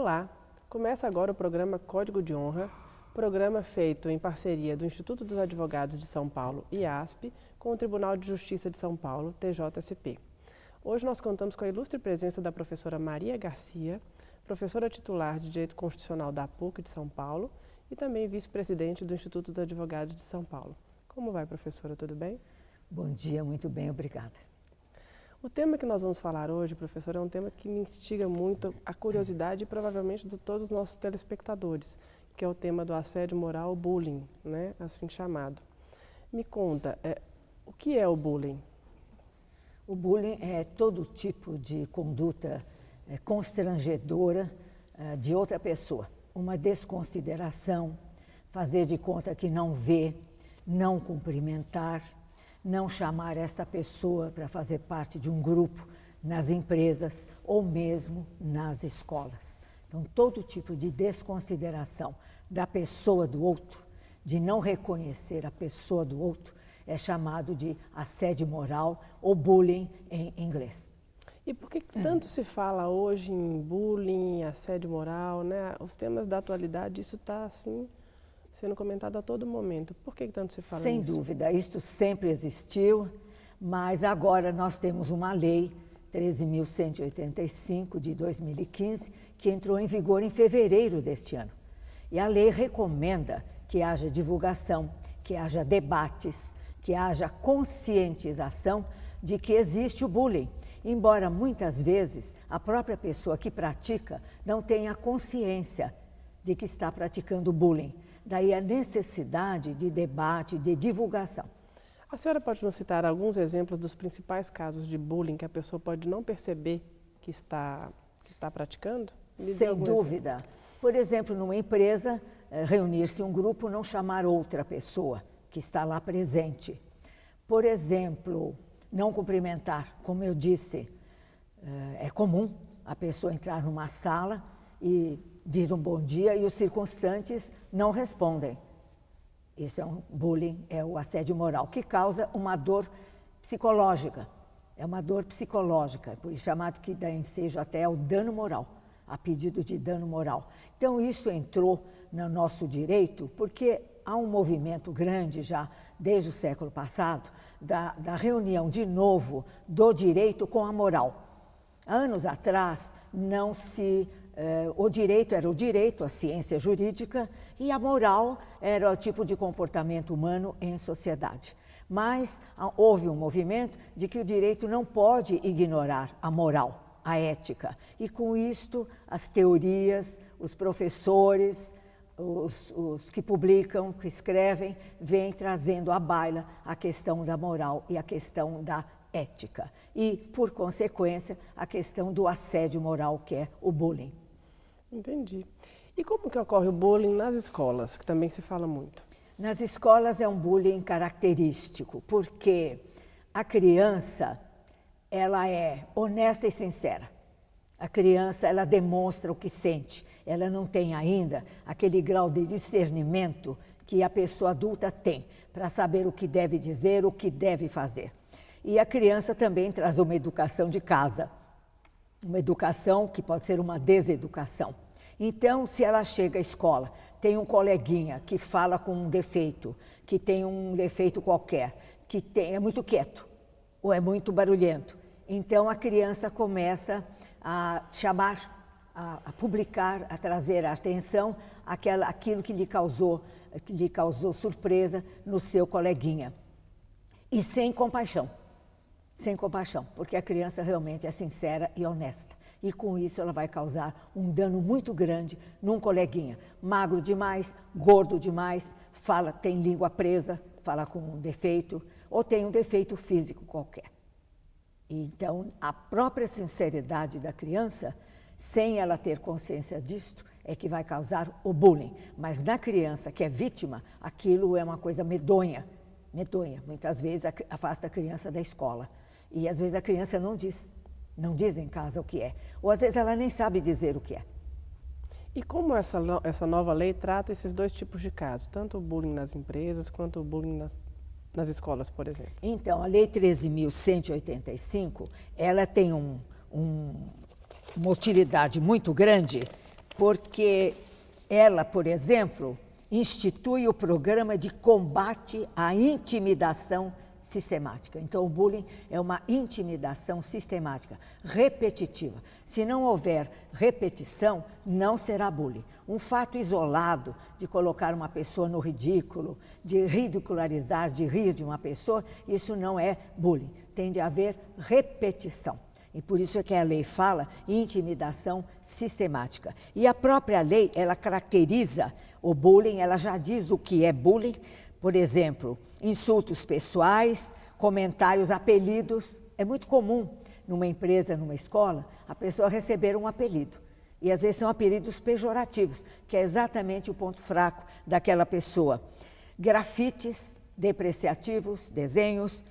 Olá, começa agora o programa Código de Honra, programa feito em parceria do Instituto dos Advogados de São Paulo, IASP, com o Tribunal de Justiça de São Paulo, TJSP. Hoje nós contamos com a ilustre presença da professora Maria Garcia, professora titular de Direito Constitucional da PUC de São Paulo e também vice-presidente do Instituto dos Advogados de São Paulo. Como vai, professora? Tudo bem? Bom dia, muito bem, obrigada. O tema que nós vamos falar hoje, professora, é um tema que me instiga muito a curiosidade e provavelmente de todos os nossos telespectadores, que é o tema do assédio moral, bullying, né, assim chamado. Me conta, o que é o bullying? O bullying é todo tipo de conduta constrangedora de outra pessoa. Uma desconsideração, fazer de conta que não vê, não cumprimentar, não chamar esta pessoa para fazer parte de um grupo nas empresas ou mesmo nas escolas. Então, todo tipo de desconsideração da pessoa do outro, de não reconhecer a pessoa do outro, é chamado de assédio moral ou bullying em inglês. E por que tanto se fala hoje em bullying, assédio moral, né? Os temas da atualidade, isso está assim sendo comentado a todo momento. Por que tanto se fala Sem nisso? dúvida, isto sempre existiu, mas agora nós temos uma lei 13.185 de 2015 que entrou em vigor em fevereiro deste ano. E a lei recomenda que haja divulgação, que haja debates, que haja conscientização de que existe o bullying, embora muitas vezes a própria pessoa que pratica não tenha consciência de que está praticando bullying. Daí a necessidade de debate, de divulgação. A senhora pode nos citar alguns exemplos dos principais casos de bullying que a pessoa pode não perceber que está praticando? Sem dúvida. Por exemplo, numa empresa, reunir-se um grupo, não chamar outra pessoa que está lá presente. Por exemplo, não cumprimentar. Como eu disse, é comum a pessoa entrar numa sala e diz um bom dia e os circunstantes não respondem. Isso é um bullying, é o assédio moral, que causa uma dor psicológica. É uma dor psicológica, por isso chamado que dá ensejo até ao dano moral, a pedido de dano moral. Então, isso entrou no nosso direito porque há um movimento grande já, desde o século passado, da reunião de novo do direito com a moral. Há anos atrás, o direito era o direito, a ciência jurídica, e a moral era o tipo de comportamento humano em sociedade. Mas houve um movimento de que o direito não pode ignorar a moral, a ética. E com isto, as teorias, os professores, os que publicam, que escrevem, vêm trazendo à baila a questão da moral e a questão da ética. E, por consequência, a questão do assédio moral, que é o bullying. Entendi. E como que ocorre o bullying nas escolas, que também se fala muito? Nas escolas é um bullying característico, porque a criança, ela é honesta e sincera. A criança, ela demonstra o que sente. Ela não tem ainda aquele grau de discernimento que a pessoa adulta tem, para saber o que deve dizer, o que deve fazer. E a criança também traz uma educação de casa. Uma educação que pode ser uma deseducação. Então, se ela chega à escola, tem um coleguinha que fala com um defeito, que tem um defeito qualquer, é muito quieto ou é muito barulhento, então a criança começa a chamar, a publicar, a trazer à atenção aquilo que lhe causou surpresa no seu coleguinha. E sem compaixão. Sem compaixão, porque a criança realmente é sincera e honesta. E com isso ela vai causar um dano muito grande num coleguinha. Magro demais, gordo demais, tem língua presa, fala com um defeito, ou tem um defeito físico qualquer. Então, a própria sinceridade da criança, sem ela ter consciência disto, é que vai causar o bullying. Mas na criança que é vítima, aquilo é uma coisa medonha. Medonha. Muitas vezes afasta a criança da escola. E às vezes a criança não diz em casa o que é. Ou às vezes ela nem sabe dizer o que é. E como essa nova lei trata esses dois tipos de casos, tanto o bullying nas empresas quanto o bullying nas escolas, por exemplo? Então, a Lei 13.185, ela tem uma utilidade muito grande porque ela, por exemplo, institui o programa de combate à intimidação sistemática. Então, o bullying é uma intimidação sistemática, repetitiva. Se não houver repetição, não será bullying. Um fato isolado de colocar uma pessoa no ridículo, de ridicularizar, de rir de uma pessoa, isso não é bullying. Tem de haver repetição. E por isso é que a lei fala em intimidação sistemática. E a própria lei, ela caracteriza o bullying, ela já diz o que é bullying. Por exemplo, insultos pessoais, comentários, apelidos. É muito comum numa empresa, numa escola, a pessoa receber um apelido. E às vezes são apelidos pejorativos, que é exatamente o ponto fraco daquela pessoa. Grafites depreciativos, desenhos,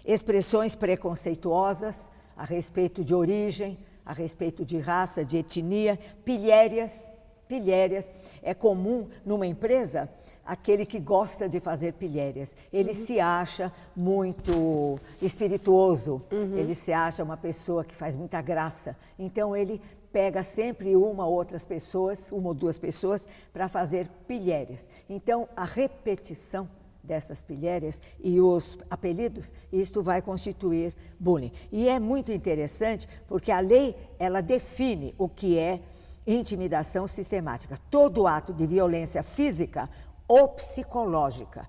expressões preconceituosas a respeito de origem, a respeito de raça, de etnia, pilhérias. Pilhérias é comum numa empresa aquele que gosta de fazer pilhérias. Ele se acha muito espirituoso, ele se acha uma pessoa que faz muita graça. Então, ele pega sempre uma ou duas pessoas, para fazer pilhérias. Então, a repetição dessas pilhérias e os apelidos, isto vai constituir bullying. E é muito interessante porque a lei, ela define o que é intimidação sistemática. Todo ato de violência física ou psicológica,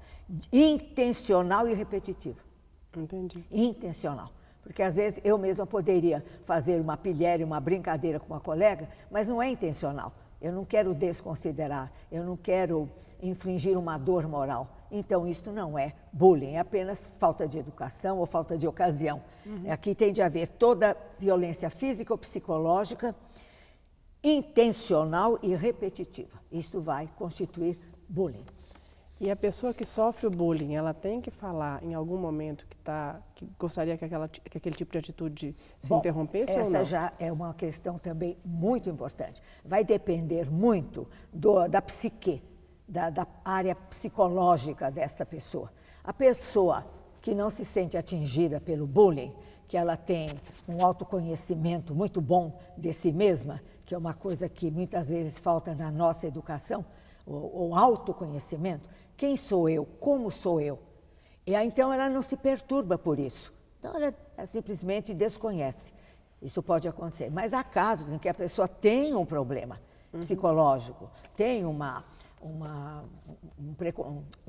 intencional e repetitiva. Entendi. Intencional. Porque às vezes eu mesma poderia fazer uma pilhéria, uma brincadeira com uma colega, mas não é intencional. Eu não quero desconsiderar, eu não quero infligir uma dor moral. Então, isso não é bullying, é apenas falta de educação ou falta de ocasião. Aqui tem de haver toda violência física ou psicológica, intencional e repetitiva. Isto vai constituir bullying. E a pessoa que sofre o bullying, ela tem que falar em algum momento que gostaria que aquele tipo de atitude se interrompesse ou não? Essa já é uma questão também muito importante. Vai depender muito da psique, da área psicológica dessa pessoa. A pessoa que não se sente atingida pelo bullying, que ela tem um autoconhecimento muito bom de si mesma, que é uma coisa que muitas vezes falta na nossa educação, o autoconhecimento. Quem sou eu? Como sou eu? E aí, então, ela não se perturba por isso. Então, ela simplesmente desconhece. Isso pode acontecer. Mas há casos em que a pessoa tem um problema psicológico, tem um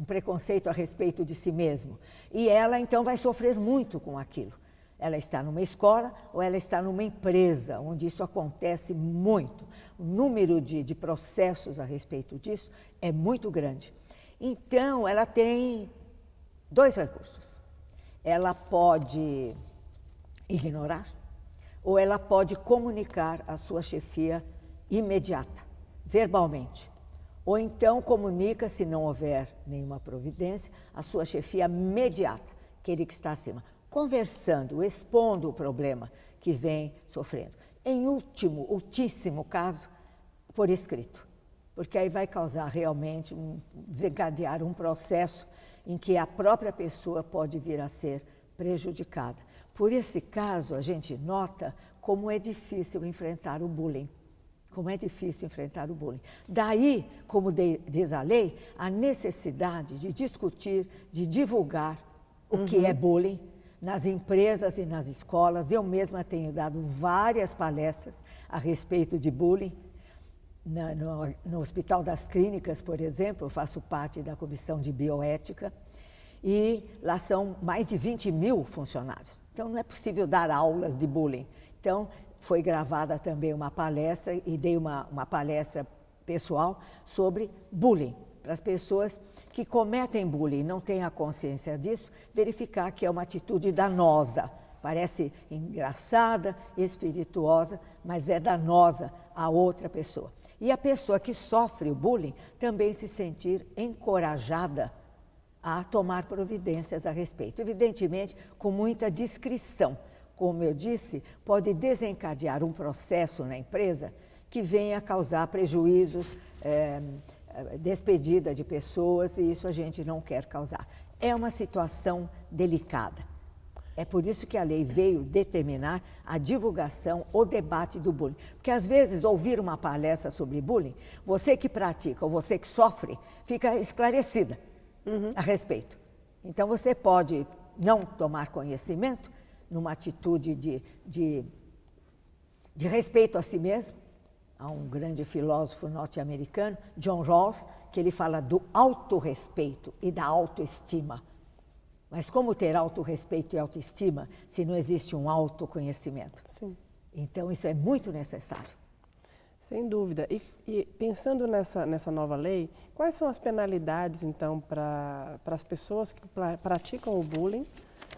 preconceito a respeito de si mesmo. E ela, então, vai sofrer muito com aquilo. Ela está numa escola ou ela está numa empresa, onde isso acontece muito. O número de processos a respeito disso é muito grande. Então, ela tem dois recursos. Ela pode ignorar ou ela pode comunicar à sua chefia imediata, verbalmente. Ou então comunica, se não houver nenhuma providência, à sua chefia imediata, aquele que está acima, conversando, expondo o problema que vem sofrendo. Em ultíssimo caso, por escrito. Porque aí vai causar realmente, desencadear um processo em que a própria pessoa pode vir a ser prejudicada. Por esse caso, a gente nota como é difícil enfrentar o bullying. Como é difícil enfrentar o bullying. Daí, como diz a lei, a necessidade de discutir, de divulgar o que é bullying nas empresas e nas escolas. Eu mesma tenho dado várias palestras a respeito de bullying. No Hospital das Clínicas, por exemplo, eu faço parte da comissão de bioética e lá são mais de 20 mil funcionários. Então, não é possível dar aulas de bullying. Então, foi gravada também uma palestra e dei uma palestra pessoal sobre bullying, para as pessoas que cometem bullying e não têm a consciência disso, verificar que é uma atitude danosa. Parece engraçada, espirituosa, mas é danosa a outra pessoa. E a pessoa que sofre o bullying também se sentir encorajada a tomar providências a respeito. Evidentemente, com muita discrição. Como eu disse, pode desencadear um processo na empresa que venha a causar prejuízos, despedida de pessoas, e isso a gente não quer causar. É uma situação delicada. É por isso que a lei veio determinar a divulgação, o debate do bullying. Porque às vezes ouvir uma palestra sobre bullying, você que pratica ou você que sofre, fica esclarecida a respeito. Então você pode não tomar conhecimento numa atitude de respeito a si mesmo. Há um grande filósofo norte-americano, John Rawls, que ele fala do autorrespeito e da autoestima. Mas como ter autorrespeito e autoestima se não existe um autoconhecimento? Sim. Então, isso é muito necessário. Sem dúvida. E pensando nessa nova lei, quais são as penalidades, então, para as pessoas que praticam o bullying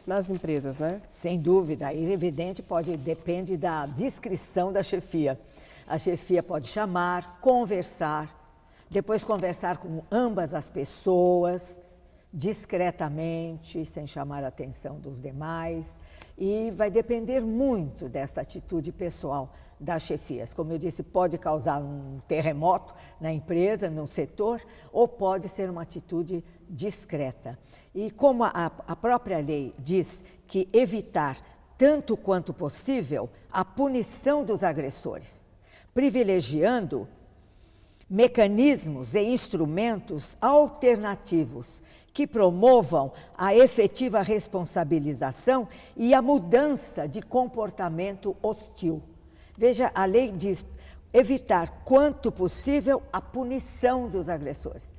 nas empresas, né? Sem dúvida. É evidente, depende da discrição da chefia. A chefia pode chamar, conversar, depois conversar com ambas as pessoas, discretamente, sem chamar a atenção dos demais, e vai depender muito dessa atitude pessoal das chefias. Como eu disse, pode causar um terremoto na empresa, no setor, ou pode ser uma atitude discreta. E como a própria lei diz que evitar, tanto quanto possível, a punição dos agressores, privilegiando mecanismos e instrumentos alternativos que promovam a efetiva responsabilização e a mudança de comportamento hostil. Veja, a lei diz evitar, quanto possível, a punição dos agressores.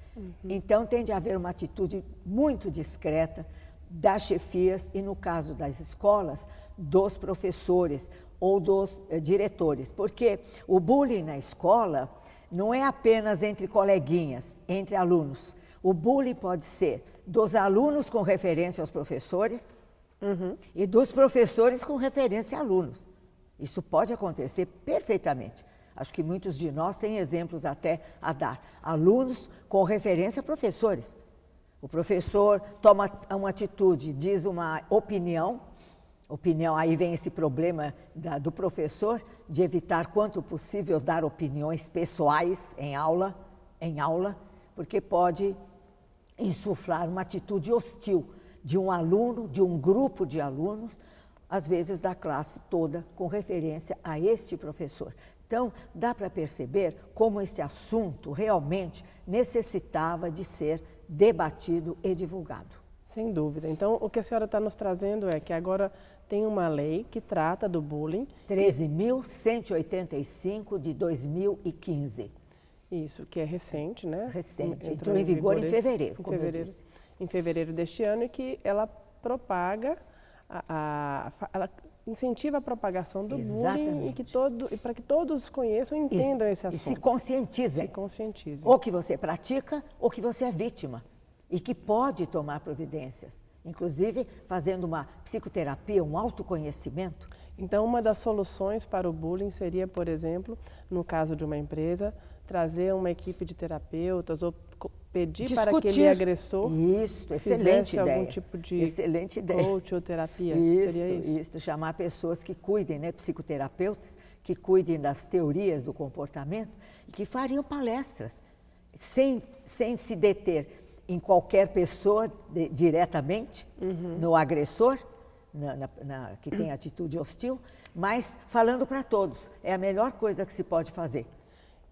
Então, tem de haver uma atitude muito discreta das chefias e, no caso das escolas, dos professores ou dos diretores. Porque o bullying na escola não é apenas entre coleguinhas, entre alunos. O bullying pode ser dos alunos com referência aos professores e dos professores com referência a alunos. Isso pode acontecer perfeitamente. Acho que muitos de nós têm exemplos até a dar. Alunos com referência a professores. O professor toma uma atitude, diz uma opinião, aí vem esse problema do professor de evitar quanto possível dar opiniões pessoais em aula, porque pode insuflar uma atitude hostil de um aluno, de um grupo de alunos, às vezes da classe toda, com referência a este professor. Então, dá para perceber como este assunto realmente necessitava de ser debatido e divulgado. Sem dúvida. Então, o que a senhora está nos trazendo é que agora tem uma lei que trata do bullying. 13.185 de 2015. Isso, que é recente, né? Recente, entrou em vigor em fevereiro, como eu disse. Em fevereiro deste ano, e que ela propaga, ela incentiva a propagação do bullying e para que todos conheçam e entendam esse assunto. E se conscientizem. Se conscientizem. Ou que você pratica, ou que você é vítima. E que pode tomar providências. Inclusive, fazendo uma psicoterapia, um autoconhecimento. Então, uma das soluções para o bullying seria, por exemplo, no caso de uma empresa, trazer uma equipe de terapeutas ou pedir para aquele agressor excelente ideia. Algum tipo de coach ou terapia. Seria isso? Isso, chamar pessoas que cuidem, né, psicoterapeutas, que cuidem das teorias do comportamento e que fariam palestras, sem se deter em qualquer pessoa diretamente, no agressor, que tem atitude hostil, mas falando para todos. É a melhor coisa que se pode fazer.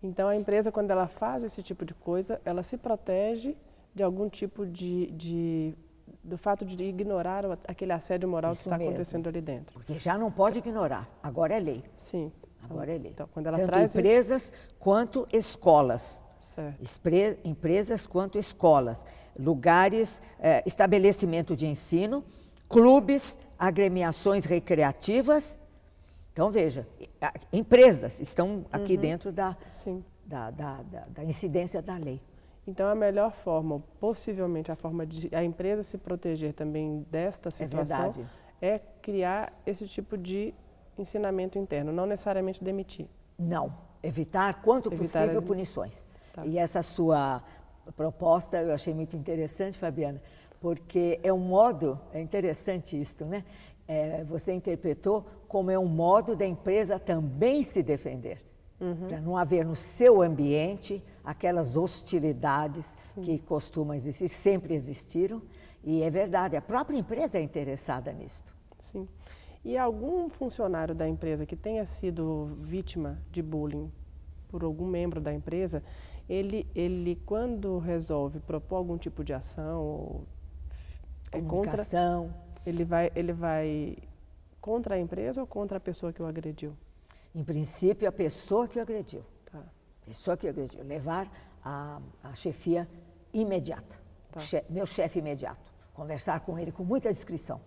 Então, a empresa, quando ela faz esse tipo de coisa, ela se protege de algum tipo do fato de ignorar aquele assédio moral que está acontecendo ali dentro. Porque já não pode ignorar, agora é lei. Sim. Agora é lei. Então, quando ela tanto traz empresas quanto escolas. Certo. Empresas quanto escolas, lugares, estabelecimento de ensino, clubes, agremiações recreativas. Então, veja, empresas estão aqui dentro da incidência da lei. Então, a melhor forma, possivelmente a forma de a empresa se proteger também desta situação é criar esse tipo de ensinamento interno, não necessariamente demitir. Não, evitar quanto possível punições. Tá. E essa sua proposta eu achei muito interessante, Fabiana, porque é um modo, é interessante isto, né? Você interpretou como é um modo da empresa também se defender, para não haver no seu ambiente aquelas hostilidades que costumam existir, sempre existiram, e é verdade, a própria empresa é interessada nisto. Sim. E algum funcionário da empresa que tenha sido vítima de bullying por algum membro da empresa, ele quando resolve propor algum tipo de ação ou Comunicação. ele vai contra a empresa ou contra a pessoa que o agrediu? Em princípio, a pessoa que o agrediu. Tá. Pessoa que o agrediu. Levar a chefia imediata. Tá. Meu chefe imediato. Conversar com ele com muita discrição.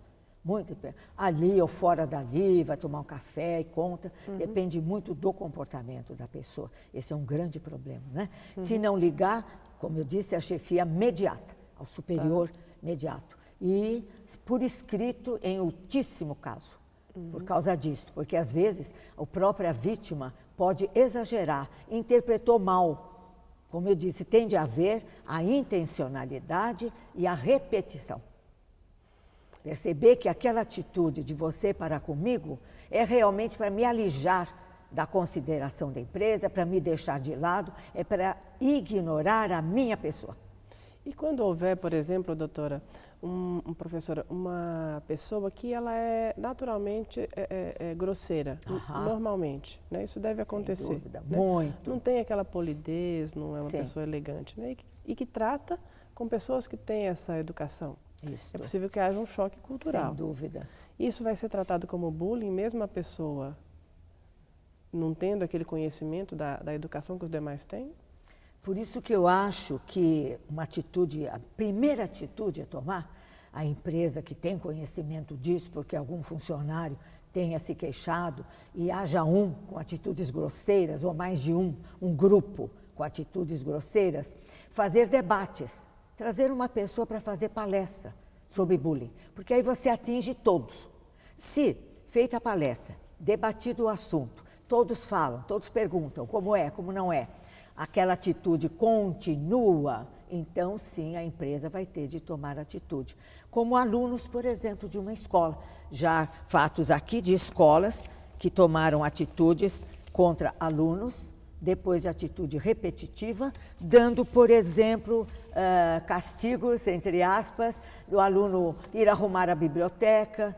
Ali ou fora dali, vai tomar um café e conta. Depende muito do comportamento da pessoa. Esse é um grande problema, né? Se não ligar, como eu disse, a chefia imediata, ao superior imediato. E por escrito, em ultíssimo caso, por causa disso. Porque, às vezes, a própria vítima pode exagerar, interpretou mal. Como eu disse, tem de haver a intencionalidade e a repetição. Perceber que aquela atitude de você para comigo é realmente para me alijar da consideração da empresa, para me deixar de lado, é para ignorar a minha pessoa. E quando houver, por exemplo, doutora, professora, uma pessoa que ela é naturalmente grosseira, normalmente, né? Isso deve acontecer. Sem dúvida, né? muito. Não tem aquela polidez, não é uma Sim. pessoa elegante, né? E que trata com pessoas que têm essa educação. Isso. É possível que haja um choque cultural. Sem dúvida. Isso vai ser tratado como bullying, mesmo a pessoa não tendo aquele conhecimento da educação que os demais têm? Por isso que eu acho que a primeira atitude a tomar, a empresa que tem conhecimento disso, porque algum funcionário tenha se queixado e haja um com atitudes grosseiras, ou mais de um grupo com atitudes grosseiras, fazer debates, trazer uma pessoa para fazer palestra sobre bullying, porque aí você atinge todos. Se, feita a palestra, debatido o assunto, todos falam, todos perguntam como é, como não é, aquela atitude continua, então sim, a empresa vai ter de tomar atitude. Como alunos, por exemplo, de uma escola. Já fatos aqui de escolas que tomaram atitudes contra alunos, depois de atitude repetitiva, dando, por exemplo, castigos, entre aspas, do aluno ir arrumar a biblioteca,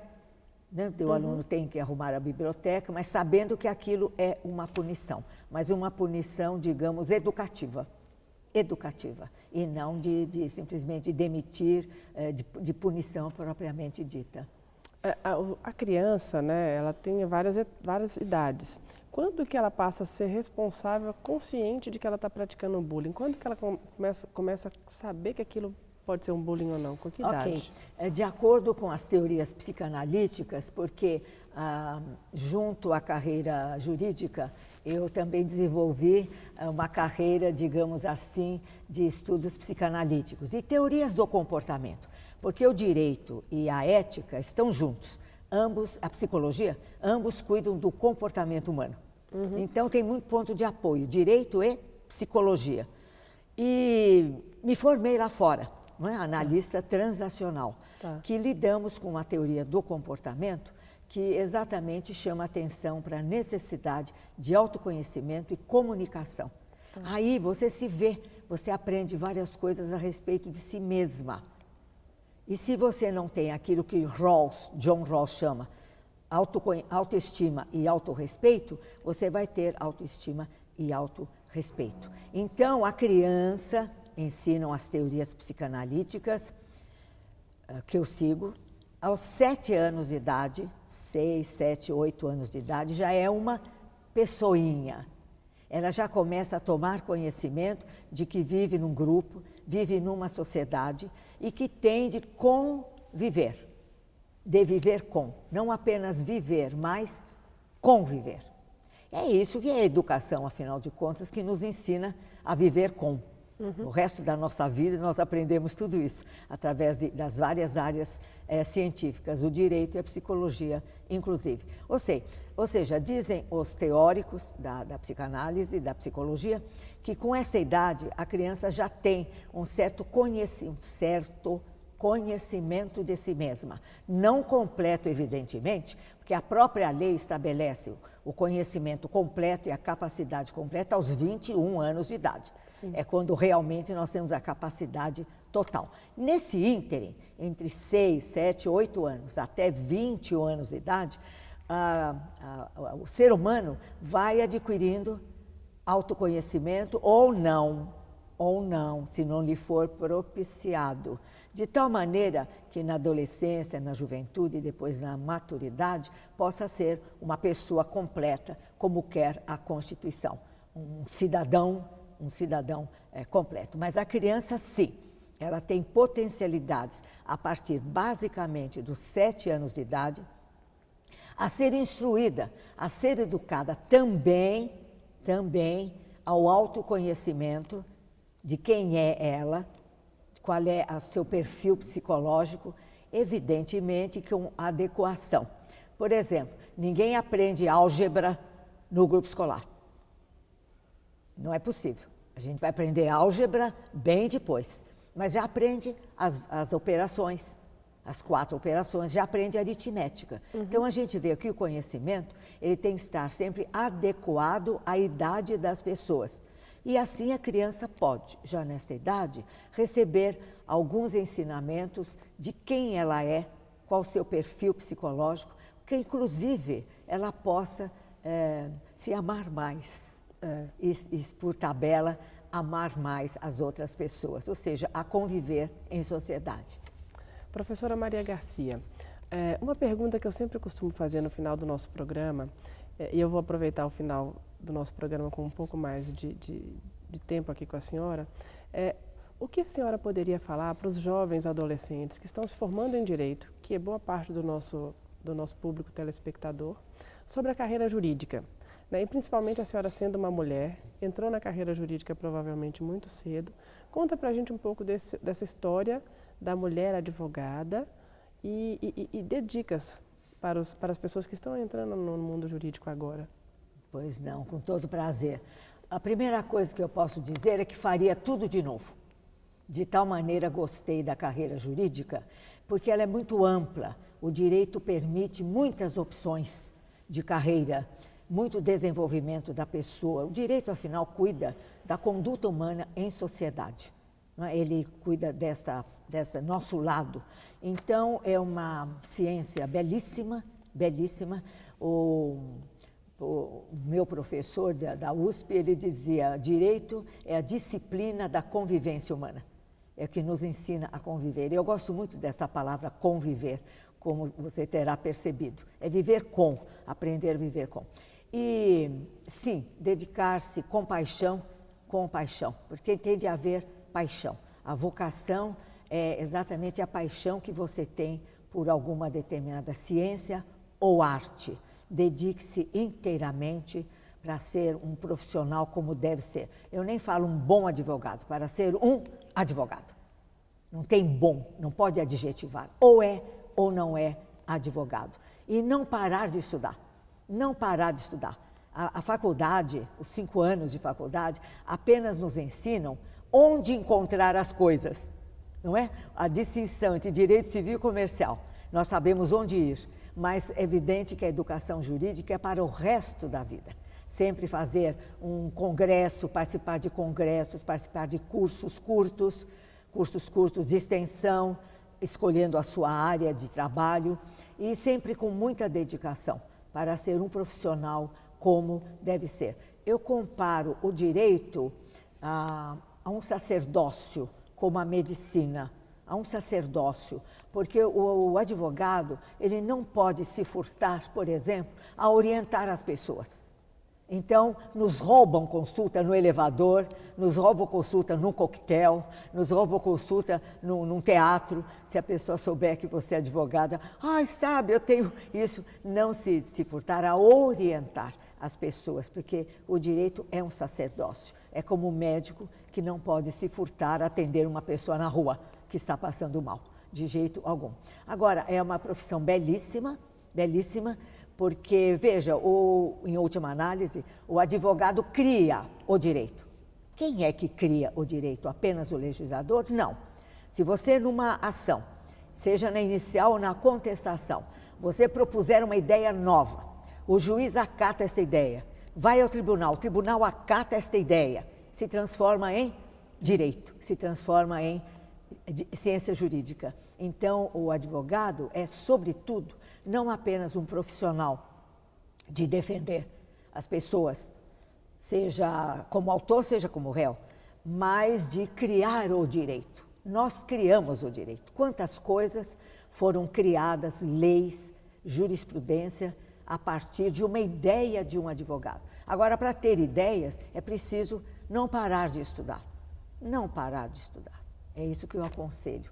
né? O aluno tem que arrumar a biblioteca, mas sabendo que aquilo é uma punição, mas uma punição, digamos, educativa, e não de simplesmente demitir, de punição propriamente dita. A criança, né, ela tem várias idades. Quando que ela passa a ser responsável, consciente de que ela está praticando bullying? Quando que ela começa a saber que aquilo pode ser um bullying ou não? Com que idade? Ok. De acordo com as teorias psicanalíticas, porque junto à carreira jurídica, eu também desenvolvi uma carreira, digamos assim, de estudos psicanalíticos e teorias do comportamento, porque o direito e a ética estão juntos. A psicologia, ambos cuidam do comportamento humano. Então, tem muito ponto de apoio, direito e psicologia. E me formei lá fora, não é? Analista transacional, que lidamos com uma teoria do comportamento que exatamente chama atenção para a necessidade de autoconhecimento e comunicação. Aí você se vê, você aprende várias coisas a respeito de si mesma. E se você não tem aquilo que John Rawls chama autoestima e autorrespeito, você vai ter autoestima e autorrespeito. Então, a criança, ensinam as teorias psicanalíticas que eu sigo, aos 7 anos de idade, 6, 7, 8 anos de idade, já é uma pessoinha. Ela já começa a tomar conhecimento de que vive num grupo, vive numa sociedade e que tem de conviver, de viver com, não apenas viver, mas conviver. É isso que é a educação, afinal de contas, que nos ensina a viver com. O resto da nossa vida nós aprendemos tudo isso através das várias áreas científicas, o direito e a psicologia, inclusive. Ou seja, dizem os teóricos da psicanálise e da psicologia que com essa idade a criança já tem um certo conhecimento de si mesma. Não completo, evidentemente, porque a própria lei estabelece o conhecimento completo e a capacidade completa aos 21 anos de idade. Sim. É quando realmente nós temos a capacidade total. Nesse ínterim, entre 6, 7, 8 anos até 20 anos de idade, o ser humano vai adquirindo autoconhecimento ou não, se não lhe for propiciado. De tal maneira que na adolescência, na juventude e depois na maturidade, possa ser uma pessoa completa, como quer a Constituição. Um cidadão completo. Mas a criança, sim, ela tem potencialidades a partir, basicamente, dos 7 anos de idade, a ser instruída, a ser educada também ao autoconhecimento de quem é ela, qual é o seu perfil psicológico, evidentemente com adequação. Por exemplo, ninguém aprende álgebra no grupo escolar. Não é possível. A gente vai aprender álgebra bem depois, mas já aprende as operações, as 4 operações, já aprende aritmética. Então, a gente vê que o conhecimento ele tem que estar sempre adequado à idade das pessoas. E assim a criança pode, já nesta idade, receber alguns ensinamentos de quem ela é, qual o seu perfil psicológico, que inclusive ela possa se amar mais e, por tabela, amar mais as outras pessoas, ou seja, a conviver em sociedade. Professora Maria Garcia, uma pergunta que eu sempre costumo fazer no final do nosso programa, e eu vou aproveitar o final do nosso programa com um pouco mais de tempo aqui com a senhora, o que a senhora poderia falar para os jovens adolescentes que estão se formando em Direito, que é boa parte do nosso público telespectador, sobre a carreira jurídica? E principalmente a senhora sendo uma mulher, entrou na carreira jurídica provavelmente muito cedo. Conta para a gente um pouco dessa história da mulher advogada e dê dicas para as pessoas que estão entrando no mundo jurídico agora. Pois não, com todo prazer. A primeira coisa que eu posso dizer é que faria tudo de novo. De tal maneira gostei da carreira jurídica, porque ela é muito ampla. O direito permite muitas opções de carreira, muito desenvolvimento da pessoa. O direito, afinal, cuida da conduta humana em sociedade. Ele cuida dessa nosso lado. Então, é uma ciência belíssima, belíssima. O meu professor da USP, ele dizia, direito é a disciplina da convivência humana. É o que nos ensina a conviver. Eu gosto muito dessa palavra conviver, como você terá percebido. É viver com, aprender a viver com. E, sim, dedicar-se com paixão, porque tem de haver paixão. A vocação é exatamente a paixão que você tem por alguma determinada ciência ou arte. Dedique-se inteiramente para ser um profissional como deve ser. Eu nem falo um bom advogado, para ser um advogado. Não tem bom, não pode adjetivar. Ou é ou não é advogado. E não parar de estudar. Não parar de estudar. A faculdade, os 5 anos de faculdade, apenas nos ensinam onde encontrar as coisas. Não é? A distinção entre direito civil e comercial. Nós sabemos onde ir. Mas é evidente que a educação jurídica é para o resto da vida. Sempre fazer um congresso, participar de congressos, participar de cursos curtos de extensão, escolhendo a sua área de trabalho e sempre com muita dedicação para ser um profissional como deve ser. Eu comparo o direito a um sacerdócio, como a medicina, a um sacerdócio, porque o advogado, ele não pode se furtar, por exemplo, a orientar as pessoas. Então, nos roubam consulta no elevador, nos roubam consulta num coquetel, nos roubam consulta num teatro. Se a pessoa souber que você é advogada, sabe, eu tenho isso. Não se furtar a orientar as pessoas, porque o direito é um sacerdócio. É como o médico que não pode se furtar a atender uma pessoa na rua que está passando mal, de jeito algum. Agora, é uma profissão belíssima, belíssima, porque, veja, em última análise, o advogado cria o direito. Quem é que cria o direito? Apenas o legislador? Não. Se você, numa ação, seja na inicial ou na contestação, você propuser uma ideia nova, o juiz acata esta ideia, vai ao tribunal, o tribunal acata esta ideia, se transforma em direito, se transforma em de ciência jurídica. Então, o advogado é, sobretudo, não apenas um profissional de defender as pessoas, seja como autor, seja como réu, mas de criar o direito. Nós criamos o direito. Quantas coisas foram criadas, leis, jurisprudência, a partir de uma ideia de um advogado. Agora, para ter ideias, é preciso não parar de estudar. Não parar de estudar. É isso que eu aconselho.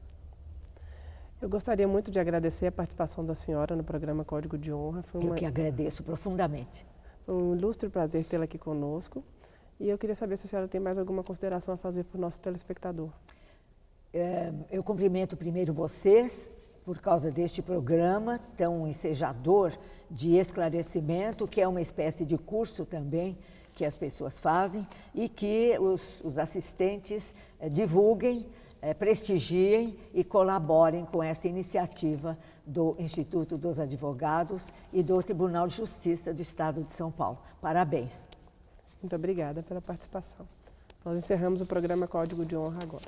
Eu gostaria muito de agradecer a participação da senhora no programa Código de Honra. Eu que agradeço profundamente. Foi um ilustre prazer tê-la aqui conosco. E eu queria saber se a senhora tem mais alguma consideração a fazer para o nosso telespectador. Eu cumprimento primeiro vocês, por causa deste programa tão ensejador de esclarecimento, que é uma espécie de curso também que as pessoas fazem e que os assistentes divulguem, prestigiem e colaborem com essa iniciativa do Instituto dos Advogados e do Tribunal de Justiça do Estado de São Paulo. Parabéns. Muito obrigada pela participação. Nós encerramos o programa Código de Honra agora.